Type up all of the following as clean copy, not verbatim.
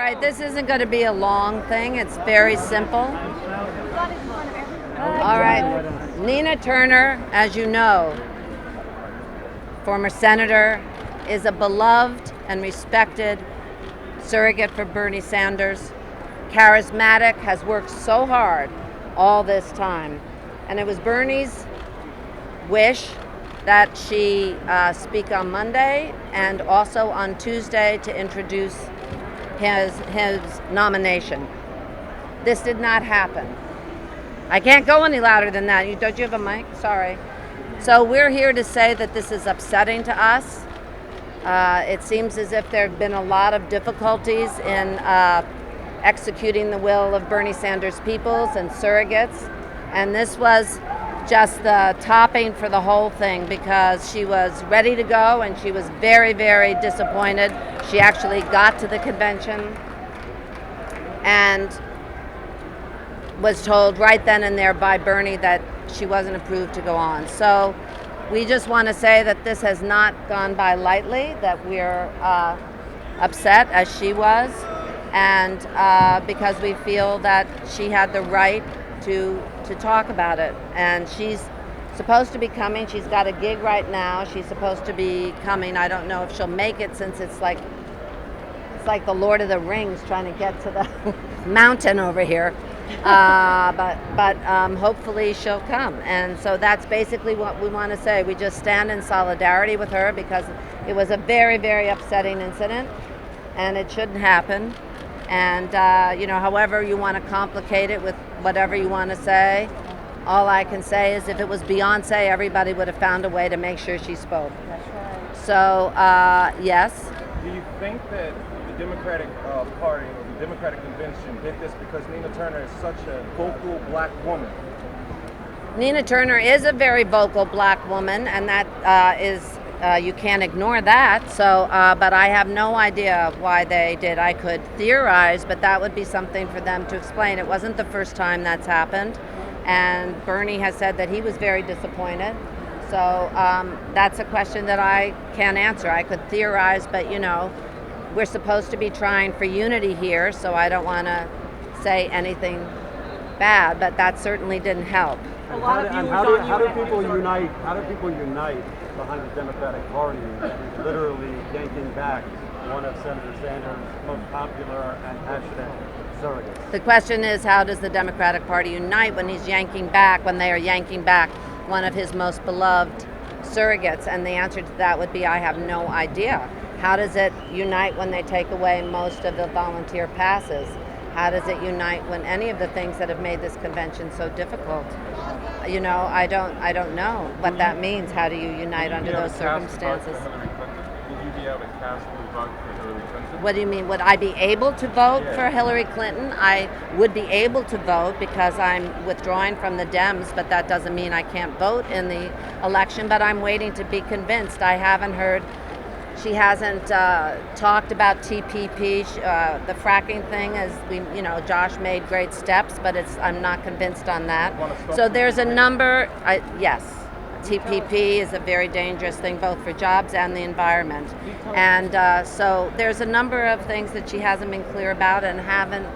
right, this isn't going to be a long thing. It's very simple. All right, Nina Turner, as you know, former senator, is a beloved and respected surrogate for Bernie Sanders. Charismatic, has worked so hard all this time. And it was Bernie's wish that she speak on Monday and also on Tuesday to introduce his nomination. This did not happen. I can't go any louder than that. Don't you have a mic? Sorry. So we're here to say that this is upsetting to us. It seems as if there have been a lot of difficulties in executing the will of Bernie Sanders' peoples and surrogates. And this was just the topping for the whole thing because she was ready to go and she was very, very disappointed. She actually got to the convention and was told right then and there by Bernie that she wasn't approved to go on. So we just want to say that this has not gone by lightly, that we're upset as she was, and because we feel that she had the right to talk about it. And she's supposed to be coming. She's got a gig right now. She's supposed to be coming. I don't know if she'll make it since it's like the Lord of the Rings trying to get to the mountain over here. But hopefully she'll come. And so that's basically what we want to say. We just stand in solidarity with her because it was a very, very upsetting incident and it shouldn't happen. And, however you want to complicate it with whatever you want to say, all I can say is if it was Beyonce, everybody would have found a way to make sure she spoke. That's right. So, yes. Do you think that the Democratic Party or the Democratic Convention did this because Nina Turner is such a vocal black woman? Nina Turner is a very vocal black woman, and that is you can't ignore that. So, but I have no idea why they did. I could theorize, but that would be something for them to explain. It wasn't the first time that's happened, and Bernie has said that he was very disappointed. So that's a question that I can't answer. I could theorize, but we're supposed to be trying for unity here, so I don't want to say anything bad, but that certainly didn't help. How do people unite? How do people unite behind the Democratic Party, literally yanking back one of Senator Sanders' most popular and passionate surrogates? The question is, how does the Democratic Party unite when they are yanking back one of his most beloved surrogates? And the answer to that would be, I have no idea. How does it unite when they take away most of the volunteer passes? How does it unite when any of the things that have made this convention so difficult? I don't know what that means. How do you unite under those circumstances? Would you be able to cast a vote for Hillary Clinton? What do you mean? Would I be able to vote for Hillary Clinton? I would be able to vote because I'm withdrawing from the Dems, but that doesn't mean I can't vote in the election. But I'm waiting to be convinced. I haven't heard. She hasn't talked about TPP. The fracking thing is, Josh made great steps, but I'm not convinced on that. So there's a number. Yes, TPP is a very dangerous thing, both for jobs and the environment. And so there's a number of things that she hasn't been clear about and haven't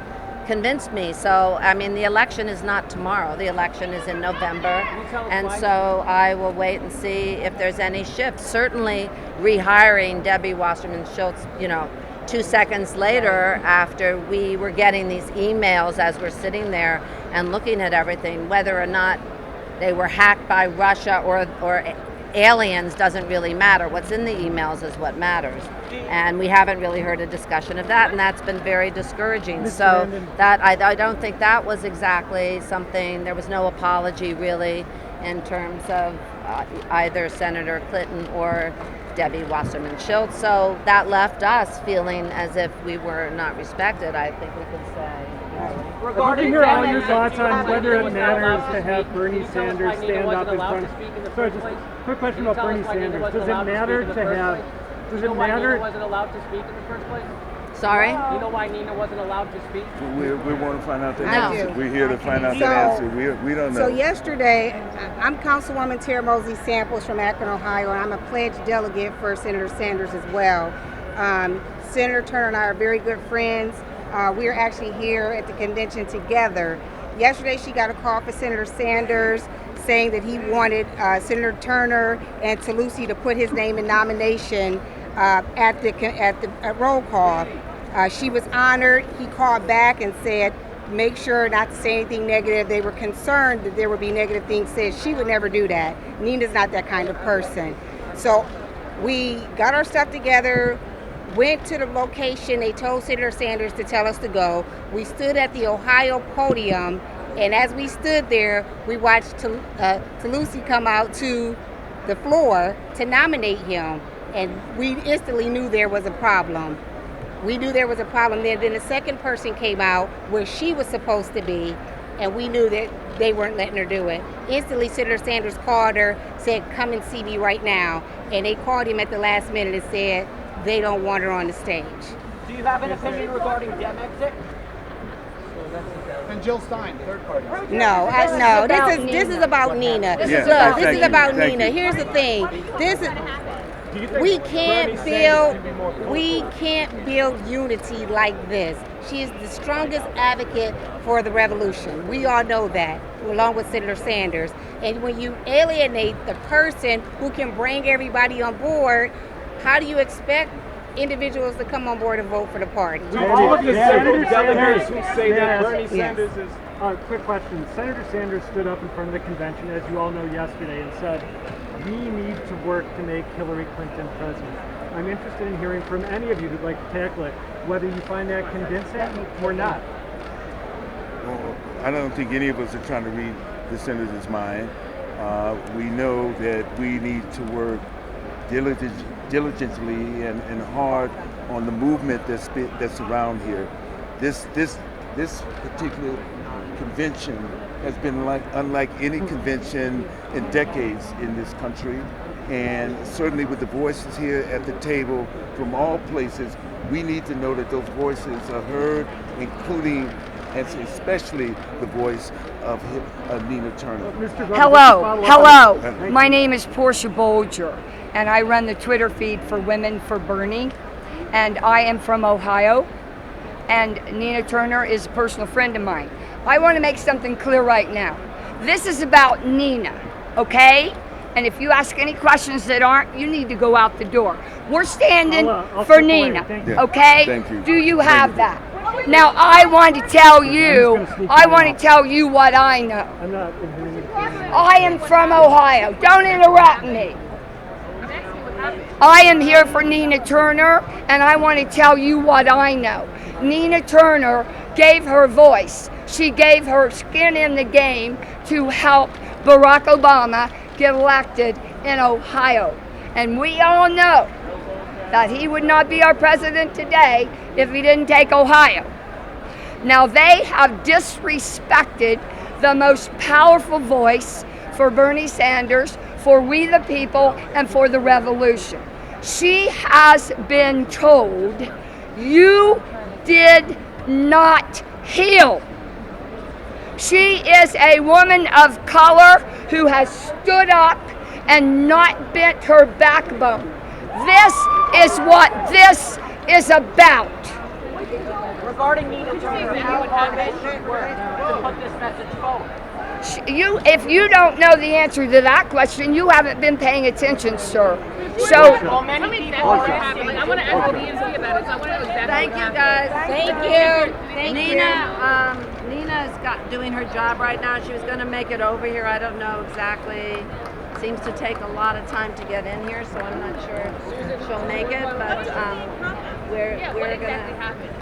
convinced me. So, the election is not tomorrow. The election is in November. And so I will wait and see if there's any shift. Certainly rehiring Debbie Wasserman Schultz, 2 seconds later after we were getting these emails as we're sitting there and looking at everything, whether or not they were hacked by Russia or aliens doesn't really matter. What's in the emails is what matters. And we haven't really heard a discussion of that, and that's been very discouraging. So that I don't think that was exactly something, there was no apology really in terms of either Senator Clinton or Debbie Wasserman Schultz. So that left us feeling as if we were not respected, I think we could say. I'd love to hear all your thoughts on whether it matters to have Bernie Sanders stand up in front. Sorry, just a quick question about Bernie Sanders. Does it matter to have? Does it matter? Nina wasn't allowed to speak in the first place? Sorry? You know why Nina wasn't allowed to speak? We want to find out the No. answer. We're here to find out the answer. We don't know. So yesterday, I'm Councilwoman Tara Mosley Samples from Akron, Ohio, and I'm a pledged delegate for Senator Sanders as well. Senator Turner and I are very good friends. we're actually here at the convention together. Yesterday, she got a call for Senator Sanders saying that he wanted Senator Turner and Talusi to put his name in nomination at the roll call. She was honored. He called back and said, make sure not to say anything negative. They were concerned that there would be negative things said. She would never do that. Nina's not that kind of person. So we got our stuff together, went to the location. They told Senator Sanders to tell us to go. We stood at the Ohio podium, and as we stood there, we watched Talusi come out to the floor to nominate him, and we instantly knew there was a problem. We knew there was a problem there. Then the second person came out where she was supposed to be, and we knew that they weren't letting her do it. Instantly, Senator Sanders called her, said, come and see me right now. And they called him at the last minute and said they don't want her on the stage. Do you have an opinion regarding Dem exit? And Jill Stein, third party. No, this is about Nina. This is about Nina. Here's the thing. We can't build unity like this. She is the strongest advocate for the revolution. We all know that, along with Senator Sanders. And when you alienate the person who can bring everybody on board, how do you expect individuals to come on board and vote for the party? All of the Senator delegates Sanders who say that Bernie Bernie Sanders Sanders is... quick question. Senator Sanders stood up in front of the convention, as you all know, yesterday and said, we need to work to make Hillary Clinton president. I'm interested in hearing from any of you who'd like to tackle it, whether you find that convincing or not. Well, I don't think any of us are trying to read the senator's mind. We know that we need to work diligently and hard on the movement that's around here. This particular convention has been unlike any convention in decades in this country, and certainly with the voices here at the table from all places, we need to know that those voices are heard, including and especially the voice of Nina Turner. Hello. My name is Portia Bolger, and I run the Twitter feed for Women for Bernie, and I am from Ohio, and Nina Turner is a personal friend of mine. I want to make something clear right now. This is about Nina, okay? And if you ask any questions that aren't, you need to go out the door. We're standing for Nina, okay? Thank you. Do you have that? Now I want to tell you what I know. I am from Ohio. Don't interrupt me. I am here for Nina Turner, and I want to tell you what I know. Nina Turner gave her voice. She gave her skin in the game to help Barack Obama get elected in Ohio. And we all know that he would not be our president today if he didn't take Ohio. Now they have disrespected the most powerful voice for Bernie Sanders, for we the people, and for the revolution. She has been told, you did not heal. She is a woman of color who has stood up and not bent her backbone. This is what this is about. Regarding Nina Turner, how would she work to put this message forward? If you don't know the answer to that question, you haven't been paying attention, sir. So, well, many people are asking. I want to ask the DNC about it, so I want to know exactly. Thank you, guys. Thank you. Nina's doing her job right now. She was going to make it over here. I don't know exactly. Seems to take a lot of time to get in here, so I'm not sure if she'll make it. But we're going to.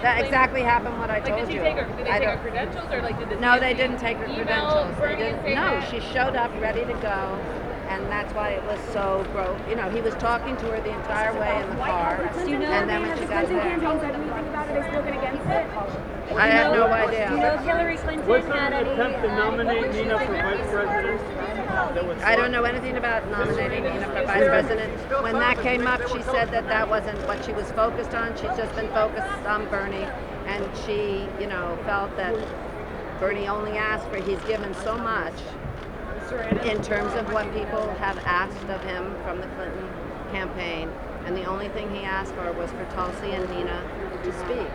That exactly happened what I told you. Did they take her credentials, or did No, they didn't take her credentials. No, she showed up ready to go, and that's why it was so broke. You know, he was talking to her the entire way in the car, and then when she got there. campaign said anything about it? They spoken against it? I have no idea. Do you know if Hillary Clinton Was there had an any... attempt to nominate Nina for vice president? I don't know anything about nominating Nina for vice president. When that came up, she said that wasn't what she was focused on. She's just been focused on Bernie, and she, felt that Bernie only asked for, he's given so much in terms of what people have asked of him from the Clinton campaign, and the only thing he asked for was for Tulsi and Nina to speak.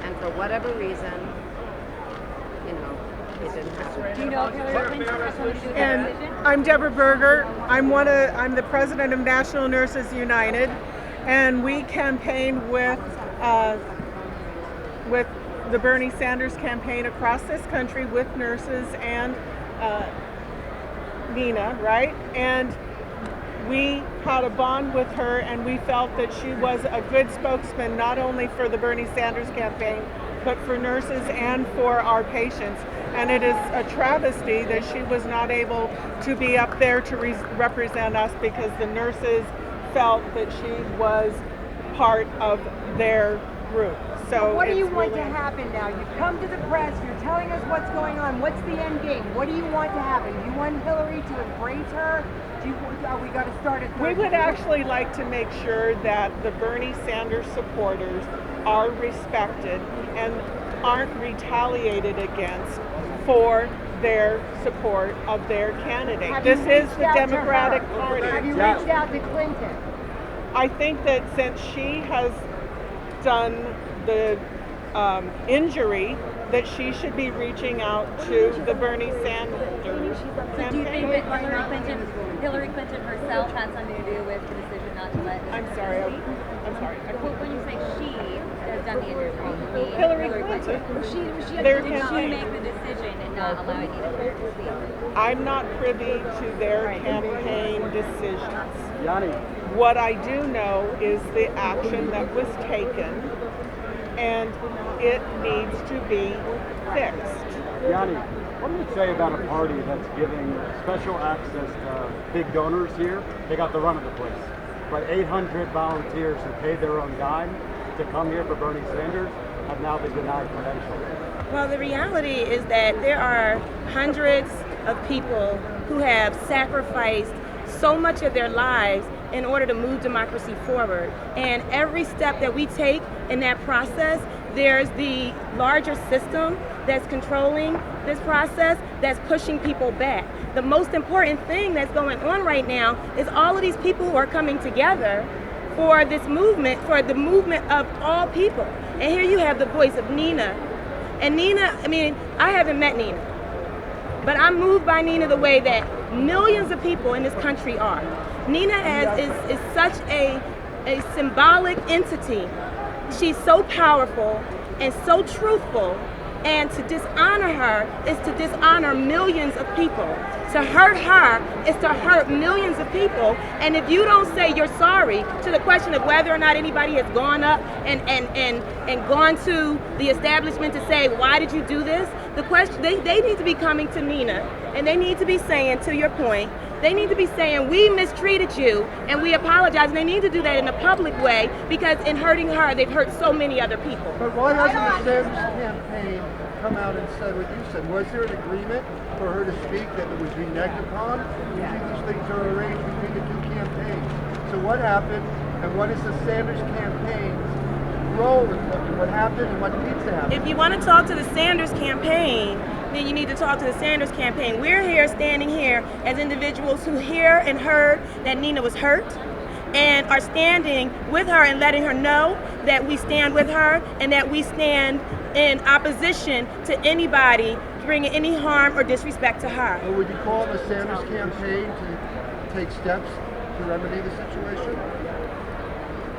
And for whatever reason, it didn't happen. Do you know if Hillary Clinton has something to do with that And decision? I'm Deborah Berger. I'm the president of National Nurses United, and we campaign with the Bernie Sanders campaign across this country with nurses and Nina, right? And we had a bond with her, and we felt that she was a good spokesman not only for the Bernie Sanders campaign, but for nurses and for our patients. And it is a travesty that she was not able to be up there to represent us because the nurses felt that she was part of their group. So what do you it's want really to happen now? You've come to the press, you're telling us what's going on. What's the end game? What do you want to happen? You want Hillary to embrace her? Are we going to start at We would actually like to make sure that the Bernie Sanders supporters are respected and aren't retaliated against for their support of their candidate. Have This you is reached the out to Democratic her? Party. Have you reached out to Clinton? I think that since she has done the injury, that she should be reaching out to the Bernie Sanders So do you campaign. think that Hillary Clinton herself had something to do with the decision not to let? I'm sorry. When you say she has done the injury, Hillary Clinton. Did she make the decision and not allowing you to speak? I'm not privy to their campaign decisions. Yanni, What I do know is the action that was taken, and it needs to be fixed. Yanni, what do you say about a party that's giving special access to big donors here? They got the run of the place. But 800 volunteers who paid their own dime to come here for Bernie Sanders have now been denied credentials. Well, the reality is that there are hundreds of people who have sacrificed so much of their lives in order to move democracy forward. And every step that we take in that process, there's the larger system that's controlling this process, that's pushing people back. The most important thing that's going on right now is all of these people who are coming together for this movement, for the movement of all people. And here you have the voice of Nina. And Nina, I haven't met Nina, but I'm moved by Nina the way that millions of people in this country are. Nina is such a symbolic entity. She's so powerful and so truthful, and to dishonor her is to dishonor millions of people. To hurt her is to hurt millions of people, and if you don't say you're sorry to the question of whether or not anybody has gone up and gone to the establishment to say, why did you do this? The question, they need to be coming to Nina, and they need to be saying, to your point, they need to be saying, we mistreated you and we apologize, and they need to do that in a public way, because in hurting her, they've hurt so many other people. But why hasn't the Sanders campaign come out and said what you said? Was there an agreement for her to speak that it was reneged upon? Usually these things are arranged between the two campaigns. So what happened, and what is the Sanders campaign's role in what happened and what needs to happen? If you want to talk to the Sanders campaign, then you need to talk to the Sanders campaign. We're here, standing here, as individuals who hear and heard that Nina was hurt, and are standing with her and letting her know that we stand with her and that we stand in opposition to anybody bringing any harm or disrespect to her. Or would you call on the Sanders campaign to take steps to remedy the situation?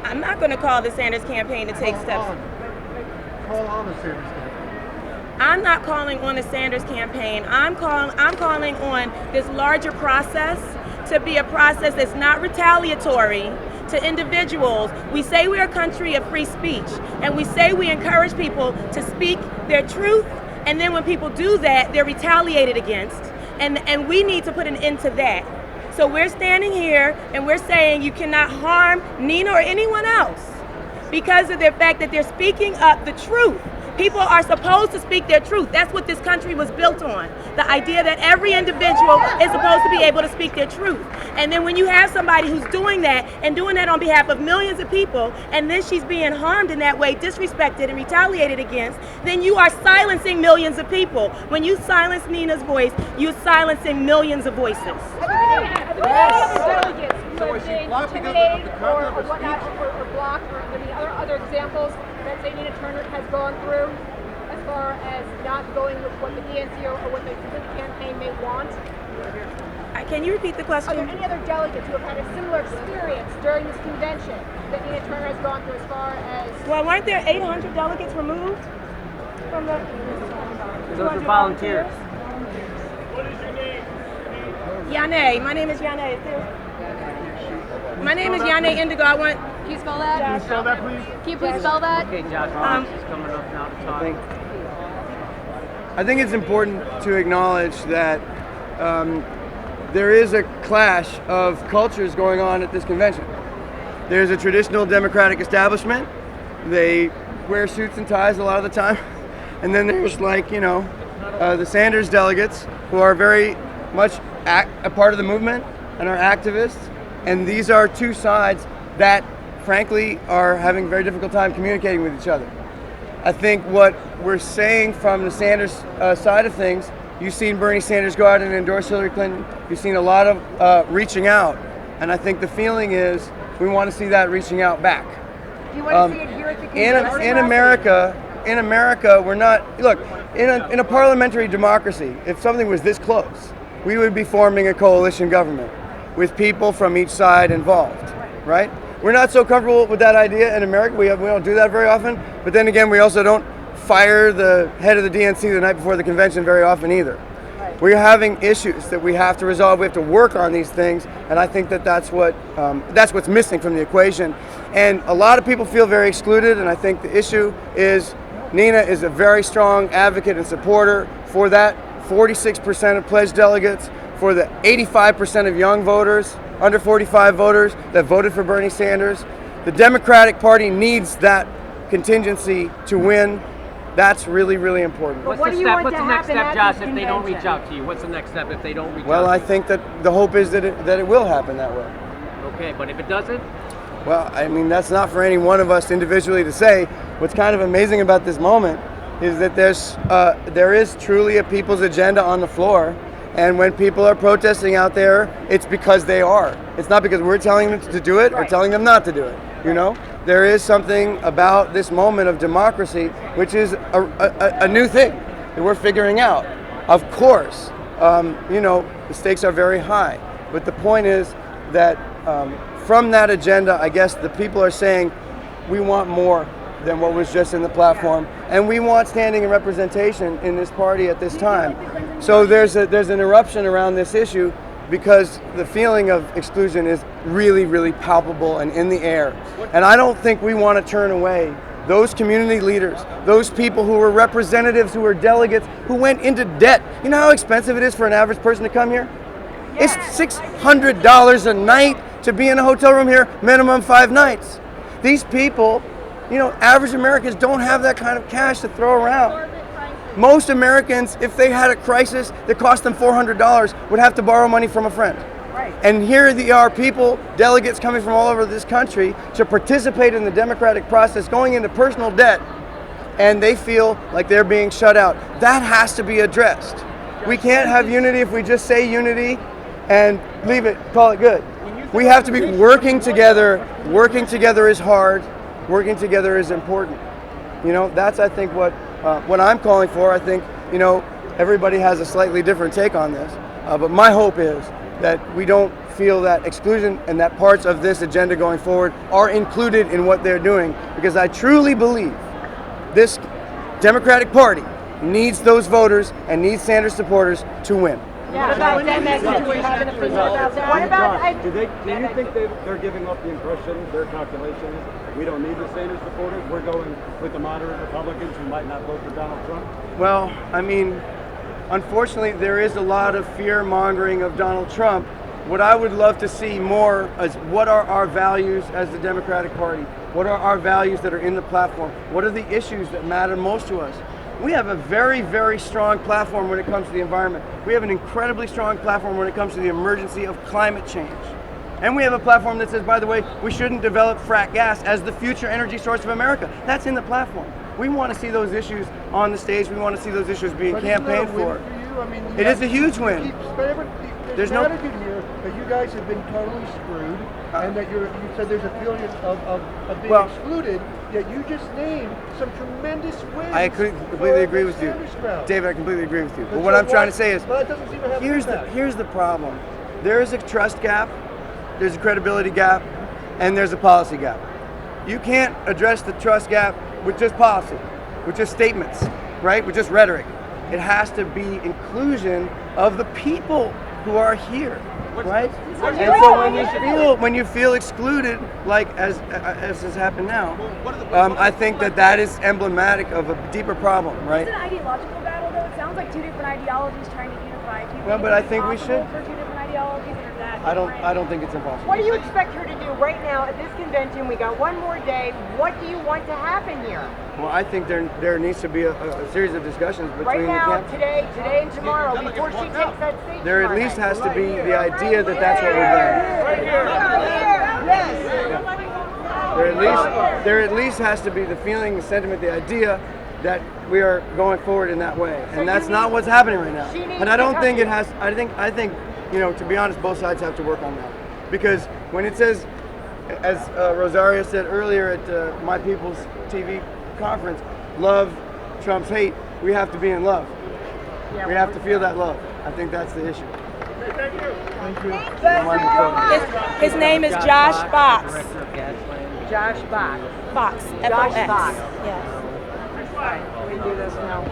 I'm not going to call the Sanders campaign to take steps. Call on the Sanders campaign. I'm not calling on the Sanders campaign. I'm calling on this larger process to be a process that's not retaliatory to individuals. We say we're a country of free speech, and we say we encourage people to speak their truth, and then when people do that, they're retaliated against, and we need to put an end to that. So we're standing here and we're saying you cannot harm Nina or anyone else because of the fact that they're speaking up the truth. People are supposed to speak their truth. That's what this country was built on. The idea that every individual is supposed to be able to speak their truth. And then when you have somebody who's doing that, and doing that on behalf of millions of people, and then she's being harmed in that way, disrespected and retaliated against, then you are silencing millions of people. When you silence Nina's voice, you're silencing millions of voices. Delegates who So have is she been blocked because of intimidated the content or of her whatnot, speech? or blocked, or any other examples that say Nina Turner has gone through as far as not going with what the DNC or what the campaign may want? Can you repeat the question? Are there any other delegates who have had a similar experience during this convention that Nina Turner has gone through as far as... Well, weren't there 800 delegates removed from the... Those are volunteers. What is your name? Yane. My name is Yane. My name is Yane Indigo. I want... Can you spell that? Can you spell that, please? Can you please spell that? Okay, Josh Rollins is coming up now to talk. I think it's important to acknowledge that there is a clash of cultures going on at this convention. There's a traditional Democratic establishment. They wear suits and ties a lot of the time. And then there's the Sanders delegates who are very much a part of the movement and are activists. And these are two sides that frankly are having a very difficult time communicating with each other. I think what we're saying from the Sanders side of things, you've seen Bernie Sanders go out and endorse Hillary Clinton. You've seen a lot of reaching out. And I think the feeling is we want to see that reaching out back. Do you want to see it here at the convention? In America, we're not, look, in a parliamentary democracy, if something was this close, we would be forming a coalition government with people from each side involved, right? We're not so comfortable with that idea in America. We don't do that very often. But then again, we also don't fire the head of the DNC the night before the convention very often either. We're having issues that we have to resolve. We have to work on these things, and I think that's what's missing from the equation. And a lot of people feel very excluded, and I think the issue is Nina is a very strong advocate and supporter for that 46% of pledged delegates, for the 85% of young voters, under 45 voters that voted for Bernie Sanders. The Democratic Party needs that contingency to win. That's really, really important. What's the next step, Josh, if they don't reach out to you? What's the next step if they don't reach out to you? Well, I think that the hope is that it will happen that way. Okay, but if it doesn't? Well, I mean, that's not for any one of us individually to say. What's kind of amazing about this moment is that there is truly a people's agenda on the floor. And when people are protesting out there, it's because they are. It's not because we're telling them to do it or telling them not to do it. You know, there is something about this moment of democracy, which is a new thing that we're figuring out. Of course, the stakes are very high. But the point is that from that agenda, I guess the people are saying we want more than what was just in the platform, and we want standing and representation in this party at this time. So there's an eruption around this issue because the feeling of exclusion is really, really palpable and in the air. And I don't think we want to turn away those community leaders, those people who were representatives, who were delegates, who went into debt. You know how expensive it is for an average person to come here? It's $600 a night to be in a hotel room here, minimum 5 nights. These people, average Americans don't have that kind of cash to throw around. Most Americans, if they had a crisis that cost them $400, would have to borrow money from a friend. Right. And here they are, people, delegates coming from all over this country to participate in the democratic process, going into personal debt, and they feel like they're being shut out. That has to be addressed. We can't have unity if we just say unity and leave it, call it good. We have to be working together. Working together is hard. Working together is important. That's, I think, what I'm calling for. I think, everybody has a slightly different take on this. But my hope is that we don't feel that exclusion and that parts of this agenda going forward are included in what they're doing. Because I truly believe this Democratic Party needs those voters and needs Sanders supporters to win. What about that message? Do you have an opinion about that? What about... Do you think they're giving up the impression, their calculations, we don't need the Sanders supporters, we're going with the moderate Republicans who might not vote for Donald Trump? Well, I mean, unfortunately, there is a lot of fear-mongering of Donald Trump. What I would love to see more is what are our values as the Democratic Party? What are our values that are in the platform? What are the issues that matter most to us? We have a very, very strong platform when it comes to the environment. We have an incredibly strong platform when it comes to the emergency of climate change. And we have a platform that says, by the way, we shouldn't develop frack gas as the future energy source of America. That's in the platform. We want to see those issues on the stage. We want to see those issues being campaigned for. It is a huge win. There's no narrative here that you guys have been totally screwed, and that you said there's a feeling of being excluded. Yet you just named some tremendous wins. I completely agree with you, David. I completely agree with you. But what I'm trying to say is, here's the problem. There is a trust gap, there's a credibility gap, and there's a policy gap. You can't address the trust gap with just policy, with just statements, right? With just rhetoric. It has to be inclusion of the people who are here, right? And so when you feel excluded, like as has happened now, I think that is emblematic of a deeper problem, right? It's an ideological battle, though. It sounds like two different ideologies trying to unify. Do you Well, think but it's I think we possible should. for two different ideologies, or is that I don't think it's impossible. What do you expect her to do right now at this convention? We got one more day. What do you want to happen here? Well, I think there needs to be a series of discussions between Right now, the camps. today and tomorrow, before she takes that stage. There at least has to be the idea that that's what we're doing. There at least has to be the feeling, the sentiment, the idea that we are going forward in that way, and that's not what's happening right now. And I don't think it has. I think to be honest, both sides have to work on that, because when it says, as Rosario said earlier at My People's TV conference, love trumps hate. We have to be in love. We have to feel that love. I think that's the issue. His name is Josh Fox. Josh Fox. Fox. Josh F-O-X. Fox. Yes. We do this now.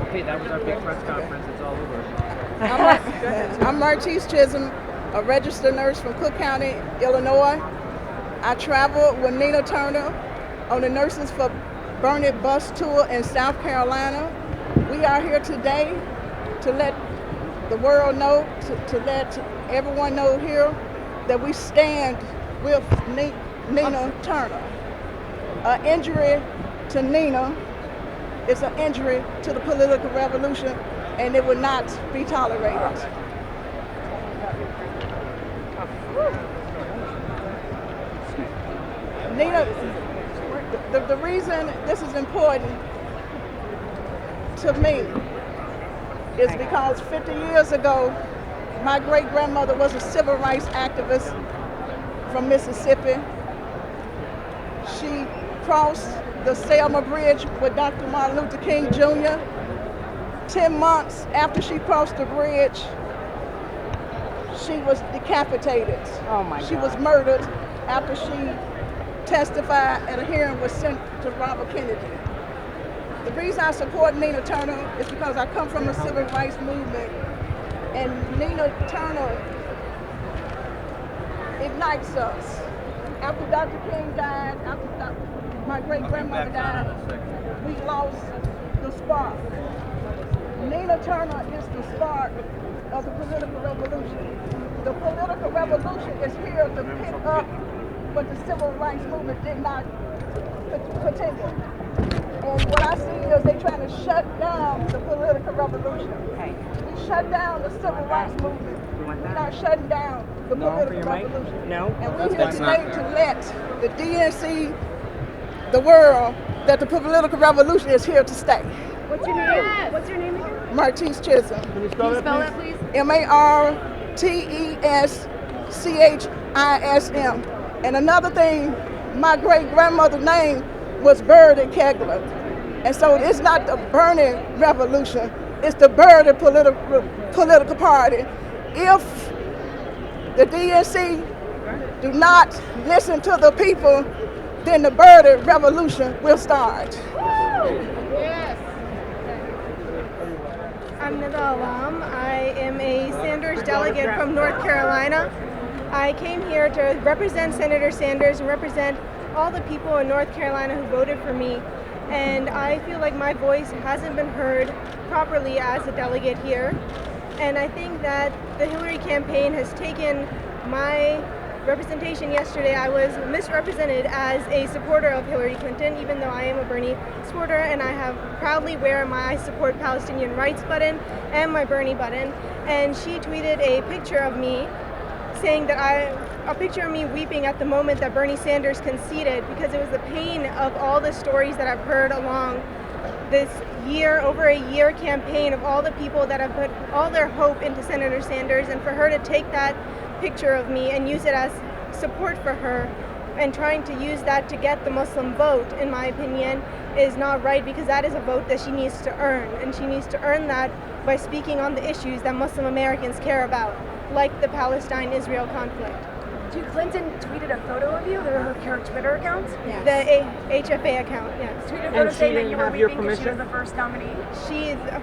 Okay, that was our big press conference. It's all over. I'm Martise Chisholm, a registered nurse from Cook County, Illinois. I traveled with Nina Turner on the Nurses for Bernie bus tour in South Carolina. We are here today to let the world know, to let everyone know here that we stand with Nina Turner. An injury to Nina is an injury to the political revolution, and it will not be tolerated. Nina, the reason this is important to me is because 50 years ago, my great-grandmother was a civil rights activist from Mississippi. She crossed the Selma Bridge with Dr. Martin Luther King Jr. 10 months after she crossed the bridge, she was decapitated. Oh my God. She was murdered after she testified at a hearing with Senator Robert Kennedy. The reason I support Nina Turner is because I come from the civil rights movement, and Nina Turner ignites us. After Dr. King died, after my great-grandmother died, we lost the spark. Nina Turner is the spark of the political revolution. The political revolution is here to pick up what the civil rights movement did not continue. And what I see is they're trying to shut down the political revolution. We shut down the civil rights movement. We're not shutting down the political revolution. No. And we're here today to let the DNC, the world, that the political revolution is here to stay. What's your name? What's your name again? Martise Chisholm. Can you spell that, please? Marteschism. And another thing, my great-grandmother's name was Birdie Kegler. And so it's not the Bernie revolution, it's the Birdie political party. If the DNC do not listen to the people, then the Birdie revolution will start. I'm Nida Alam. I am a Sanders delegate from North Carolina. I came here to represent Senator Sanders and represent all the people in North Carolina who voted for me. And I feel like my voice hasn't been heard properly as a delegate here. And I think that the Hillary campaign has taken my representation yesterday. I was misrepresented as a supporter of Hillary Clinton, even though I am a Bernie supporter, and I have proudly wear my I support Palestinian rights button and my Bernie button. And she tweeted a picture of me saying that a picture of me weeping at the moment that Bernie Sanders conceded, because it was the pain of all the stories that I've heard along this over a year campaign of all the people that have put all their hope into Senator Sanders, and for her to take that picture of me and use it as support for her and trying to use that to get the Muslim vote, in my opinion, is not right, because that is a vote that she needs to earn, and she needs to earn that by speaking on the issues that Muslim Americans care about, like the Palestine-Israel conflict. Clinton tweeted a photo of you, her Twitter account? Yes. The HFA account, yes. Tweeted a photo saying that you were weeping because she was the first nominee?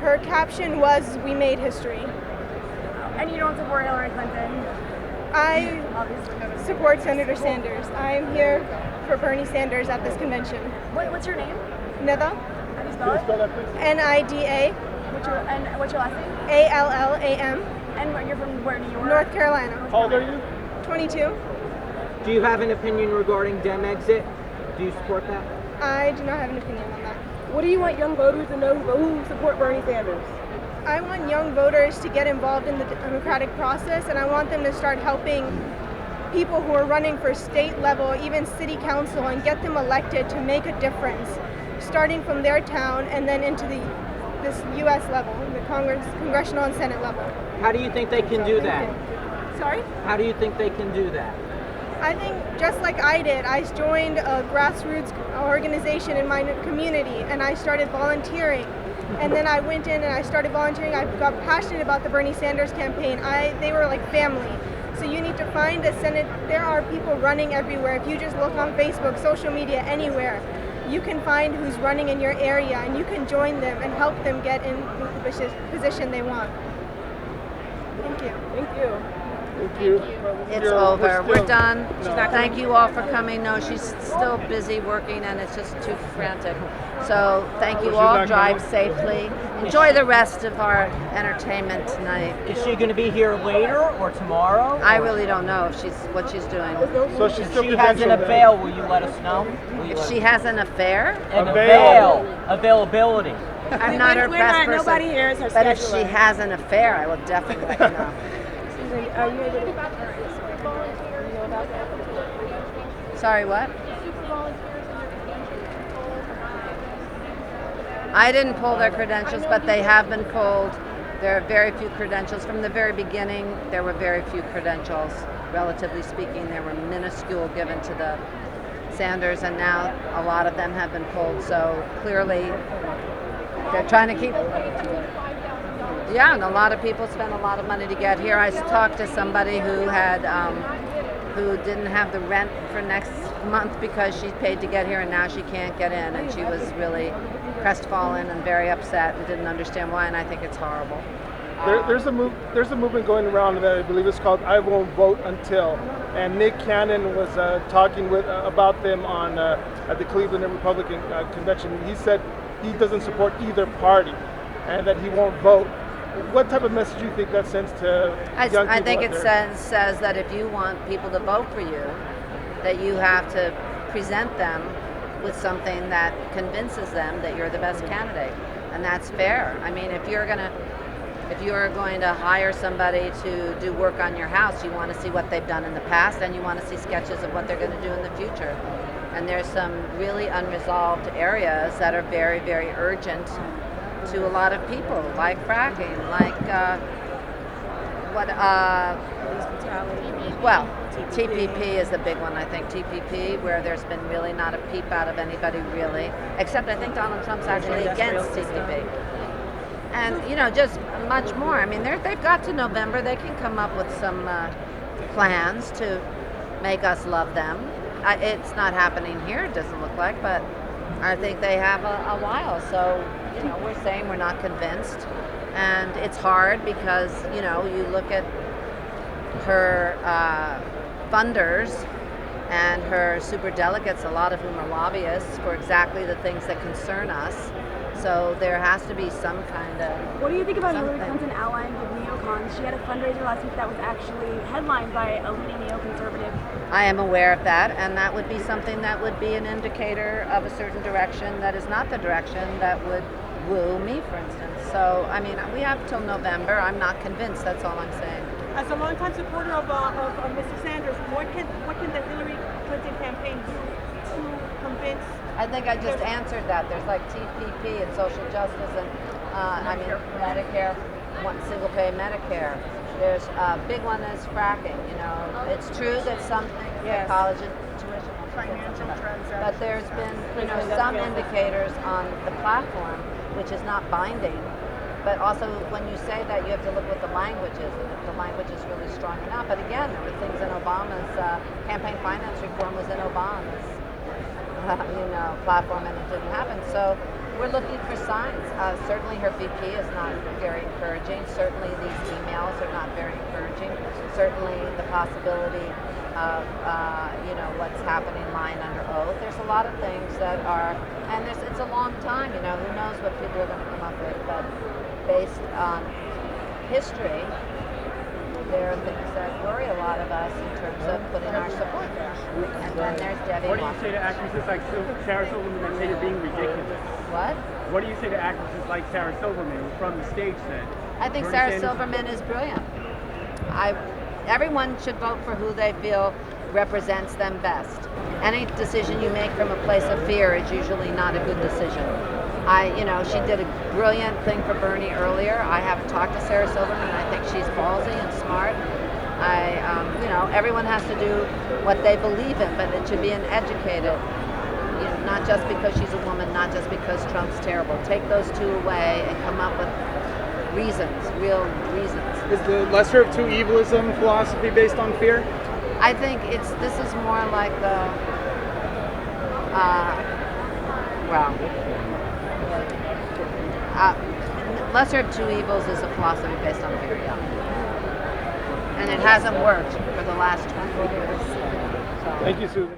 Her caption was, "We made history." And you don't support Hillary Clinton? I support Senator Sanders. I am here for Bernie Sanders at this convention. What's your name? Nida. How do you spell it? Nida. What's your last name? Allam. And you're from where, New York? North Carolina. How old are you? 22. Do you have an opinion regarding Dem exit? Do you support that? I do not have an opinion on that. What do you want young voters to know who support Bernie Sanders? I want young voters to get involved in the democratic process, and I want them to start helping people who are running for state level, even city council, and get them elected to make a difference, starting from their town and then into this U.S. level, the congressional and Senate level. How do you think they can do that? Sorry? How do you think they can do that? I think just like I did, I joined a grassroots organization in my community, and I started volunteering. And then I went in and I started volunteering. I got passionate about the Bernie Sanders campaign. They were like family. So you need to find a Senate. There are people running everywhere. If you just look on Facebook, social media, anywhere, you can find who's running in your area, and you can join them and help them get in the position they want. Thank you. Thank you. Thank you. It's over. We're done. Thank you all for coming. No, she's still busy working, and it's just too frantic. So thank you all. Drive safely. Enjoy the rest of our entertainment tonight. Is she going to be here later or tomorrow? I really don't know what she's doing. So she's still If she has an avail, will you let us know? If she has an affair? An avail. Availability. I'm not her press person. Nobody here is her But if scheduler. she has an affair, I will definitely let you know. Are you able to volunteer? You know about that? Sorry, what? I didn't pull their credentials, but they have been pulled. There are very few credentials. From the very beginning, there were very few credentials. Relatively speaking, they were minuscule given to the Sanders, and now a lot of them have been pulled. So clearly, they're trying to keep. Yeah, and a lot of people spend a lot of money to get here. I talked to somebody who had, who didn't have the rent for next month because she paid to get here, and now she can't get in, and she was really crestfallen and very upset and didn't understand why. And I think it's horrible. There's a movement going around that I believe is called "I Won't Vote Until," and Nick Cannon was talking about them on at the Cleveland Republican convention. He said he doesn't support either party, and that he won't vote. What type of message do you think that sends to young people? I think it out there? says that if you want people to vote for you, that you have to present them with something that convinces them that you're the best candidate, and that's fair. I mean, if you're going to hire somebody to do work on your house, you want to see what they've done in the past, and you want to see sketches of what they're going to do in the future. And there's some really unresolved areas that are very, very urgent to a lot of people, like fracking, like TPP is the big one, I think. TPP, where there's been really not a peep out of anybody really, except I think Donald Trump's actually against TPP. And just much more. I mean, they've got to November. They can come up with some plans to make us love them. It's not happening here, it doesn't look like, but I think they have a while. So, we're saying we're not convinced. And it's hard because, you look at her funders and her super delegates, a lot of whom are lobbyists for exactly the things that concern us. So there has to be some kind of. What do you think about Hillary Clinton allying with neocons? She had a fundraiser last week that was actually headlined by a leading neoconservative. I am aware of that, and that would be something that would be an indicator of a certain direction that is not the direction that would woo me, for instance. So, I mean, we have till November. I'm not convinced, that's all I'm saying. As a longtime supporter of Mr. Sanders, what can the Hillary Clinton campaign do to convince? I think I just answered that. There's like TPP and social justice and Medicare, one single pay Medicare. There's a big one is fracking. It's true that something Yes. college tuition. Financial transactions. But there's been, some indicators on the platform, which is not binding. But also, when you say that, you have to look what the language is, and if the language is really strong enough. But again, there were things in Obama's campaign finance reform was in Obama's, platform, and it didn't happen. So we're looking for signs. Certainly, her VP is not very encouraging. Certainly, these emails are not very encouraging. Certainly, the possibility of what's happening lying under oath. There's a lot of things that are, and it's a long time. Who knows what people are going to come up with, but based on history, there are things that worry a lot of us in terms of putting our support there. And then there's Debbie. What do you say to actresses like Sarah Silverman that say you're being ridiculous? What? What do you say to actresses like Sarah Silverman, who from the stage said? I think Bernie Sarah Sanders Silverman is brilliant. Everyone should vote for who they feel represents them best. Any decision you make from a place of fear is usually not a good decision. She did a brilliant thing for Bernie earlier. I haven't talked to Sarah Silverman. I think she's ballsy and smart. Everyone has to do what they believe in, but it should be an educated, not just because she's a woman, not just because Trump's terrible. Take those two away and come up with reasons, real reasons. Is the lesser of two evilism philosophy based on fear? I think this is more like the, lesser of two evils is a philosophy based on fear, yeah. And it hasn't worked for the last 20 years. So. Thank you, Susan.